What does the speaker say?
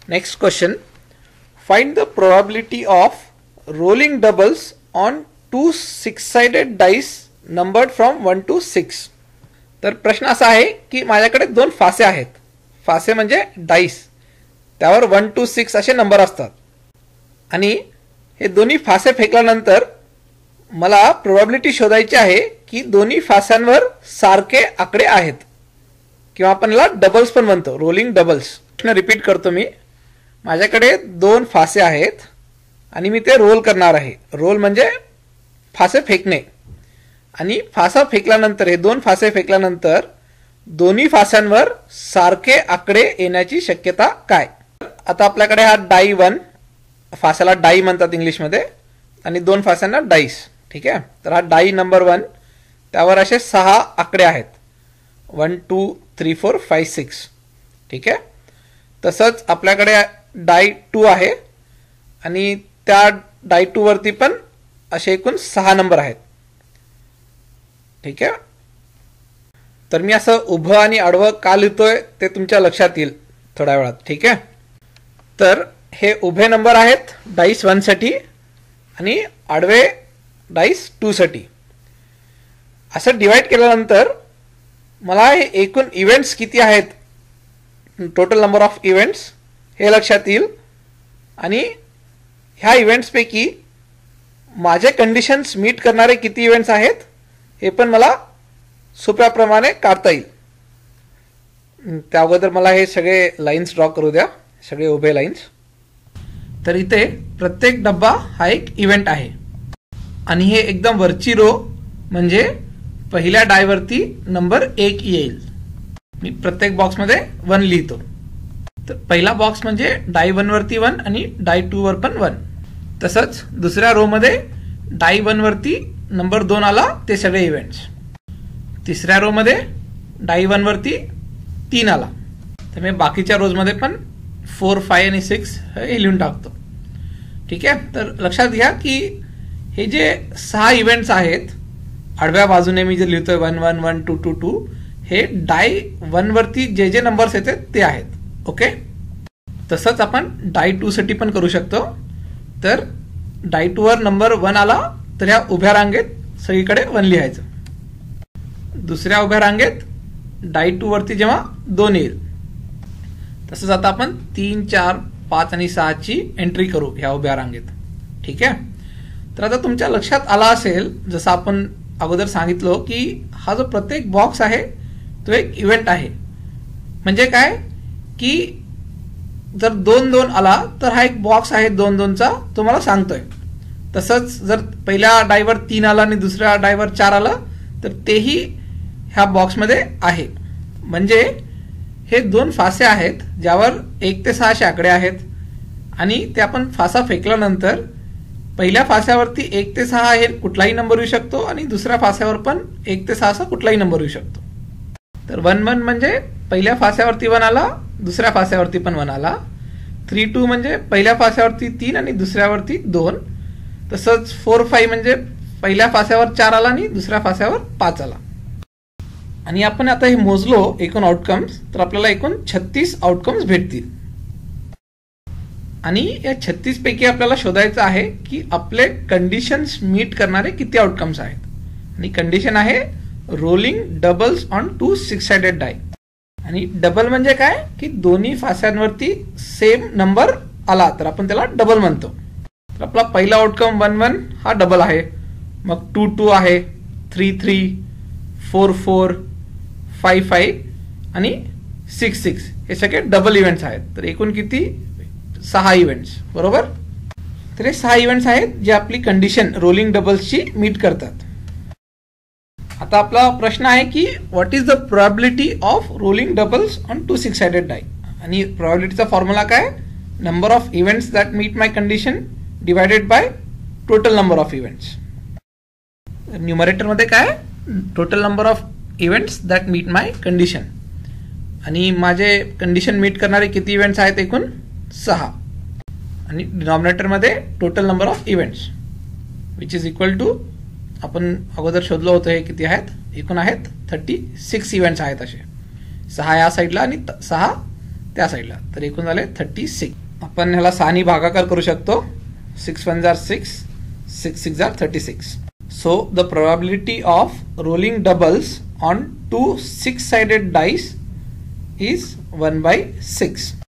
Next question. Find the probability of rolling doubles on two six-sided dice numbered from 1 to 6. तर प्रश्न असा आहे की माझ्याकडे दोन फासे आहेत. फासे म्हणजे डाईस, त्यावर 1 to 6 असे नंबर असतात आणि हे दोन्ही फासे फेकल्यानंतर मला प्रोबॅबिलिटी शोधायची आहे की दोन्ही फास्यांवर सारखे आकडे आहेत, किंवा आपण याला डबल्स पण म्हणतो, रोलिंग डबल्स. प्रश्न रिपीट करतो मी. माझ्याकडे दोन फासे आहेत आणि मी ते रोल करणार आहे. रोल म्हणजे फासे फेकणे. आणि फासा फेकल्यानंतर, हे दोन फासे फेकल्यानंतर दोन्ही फास्यांवर सारखे आकडे येण्याची शक्यता काय? आता आपल्याकडे हा डाई 1, फास्याला डाई म्हणतात इंग्लिशमध्ये, आणि दोन फास्यांना डाईस. ठीक आहे. तर हा डाई नंबर 1, त्यावर असे 6 आकडे आहेत, 1 2 3 4 5 6. ठीक आहे. तसंच आपल्याकडे डाई 2 आहे आणि त्या डाई 2 वरती पण असे एकूण 6 नंबर आहेत. ठीक आहे. तर मी असं उभं आणि आडवं का लिहितोय ते तुमच्या लक्षात येईल थोड्या वेळात. ठीक आहे. तर हे उभे नंबर आहेत डाईस 1 साठी आणि आडवे डाईस 2 साठी. असं डिवाइड केल्यानंतर मला हे एकूण इव्हेंट्स किती आहेत, टोटल नंबर ऑफ इव्हेंट्स, हे लक्षात येईल. आणि ह्या इव्हेंट्सपैकी माझे कंडिशन्स मीट करणारे किती इव्हेंट्स आहेत हे पण मला सोप्याप्रमाणे काढता येईल. त्या अगोदर मला हे सगळे लाईन्स ड्रॉ करू द्या, सगळे उभे लाईन्स. तर इथे प्रत्येक डब्बा हा एक इव्हेंट आहे आणि हे एकदम वरची रो म्हणजे पहिल्या डायवरती नंबर 1 येईल. मी प्रत्येक बॉक्समध्ये 1 लिहितो. तर पहिला बॉक्स म्हणजे डाई 1 वरती 1 आणि डाई 2 वर पण 1. तसंच दुसऱ्या रो मध्ये डाई 1 वरती नंबर 2 आला ते सगळे इव्हेंट्स. तिसऱ्या रो मध्ये डाई 1 वरती 3 आला. तर मी बाकीच्या रोज मध्ये पण 4 5 आणि 6 हे लिहून टाकतो. ठीक आहे. तर लक्षात घ्या की हे जे 6 इव्हेंट्स आहेत आडव्या बाजूने मी जे लिहितोय 1 1 1 2 2 2, हे डाई 1 वरती जे जे नंबर्स येते ते आहेत. ओके. तसंच आपण डाई 2 साठी पण करू शकतो. तर डाई 2 वर नंबर 1 आला तर ह्या उभ्या रांगेत सगळीकडे 1 लिहायचं. दुसऱ्या उभ्या रांगेत डाई 2 वरती जेव्हा 2 येईल, तसंच आता आपण 3 4 5 आणि 6 ची एंट्री करू ह्या उभ्या रांगेत. ठीक आहे. तर आता तुमच्या लक्षात आला असेल, जसं आपण अगोदर सांगितलं की हा जो प्रत्येक बॉक्स आहे तो एक इव्हेंट आहे. म्हणजे काय की जर 2 2 आला तर हा एक बॉक्स आहे 2 2 चा, तो मला सांगतोय. तसंच जर पहिल्या डायवर 3 आला आणि दुसऱ्या डायवर 4 आला तर तेही ह्या बॉक्समध्ये आहे. म्हणजे हे 2 फासे आहेत ज्यावर 1 ते 6 आकडे आहेत आणि ते आपण फासा फेकल्यानंतर पहिल्या फास्यावरती 1 ते 6 हे कुठलाही नंबर येऊ शकतो आणि दुसऱ्या फास्यावर पण 1 ते 6 असा कुठलाही नंबर येऊ शकतो. तर 1 1 म्हणजे पहिल्या फास्यावरती 1 आला, दुसऱ्या फास्यावरती पण 1 आला. 3 2 म्हणजे पहिल्या फास्यावरती 3 आणि दुसऱ्यावरती 2. तसंच 4 5 म्हणजे पहिल्या फास्यावर 4 आला आणि दुसऱ्या फास्यावर 5 आला. आणि आपण आता हे मोजलो एकूण आउटकम्स, तर आपल्याला एकूण 36 आउटकम्स भेटतील. आणि या 36 पैकी आपल्याला शोधायचं आहे की आपले कंडिशन्स मीट करणारे किती आउटकम्स आहेत. आणि कंडिशन आहे rolling doubles on 2 6-sided die. आणि डबल म्हणजे काय की दोन्ही फास्यांवरती सेम नंबर आला तर आपण त्याला डबल म्हणतो. तर आपला पहिला आउटकम 1 1 हा डबल आहे, मग 2 2 आहे, 3 3 4 4 5 5 आणि 6 6 हे सगळे डबल इव्हेंट्स आहेत. तर एकूण किती? 6 इव्हेंट्स. बरोबर. तर हे 6 इव्हेंट्स आहेत जे आपली कंडिशन रोलिंग डबल्सची मीट करतात. आता आपला प्रश्न आहे की what is the probability of rolling doubles on 2 6-sided die. आणि प्रोबॅबिलिटीचा फॉर्म्युला काय? Number of events that meet my condition divided by total number of events. Numerator मध्ये काय? Total number of events that meet my condition. आणि माझे condition meet करणारे किती events आहेत? एकूण 6. आणि डिनॉमिनेटर मध्ये total number of events which is equal to, आपण अगोदर शोधलं होतं हे किती आहेत, एकूण आहेत 36 इव्हेंट्स आहेत. असे 6 या साईडला आणि 6 त्या साईडला. तर एकूण झाले 36. आपण ह्याला 6 भागाकार करू शकतो. 6 1 जार 6, 6 6 जार 36. So the probability of rolling doubles on two 6-sided dice is 1/6.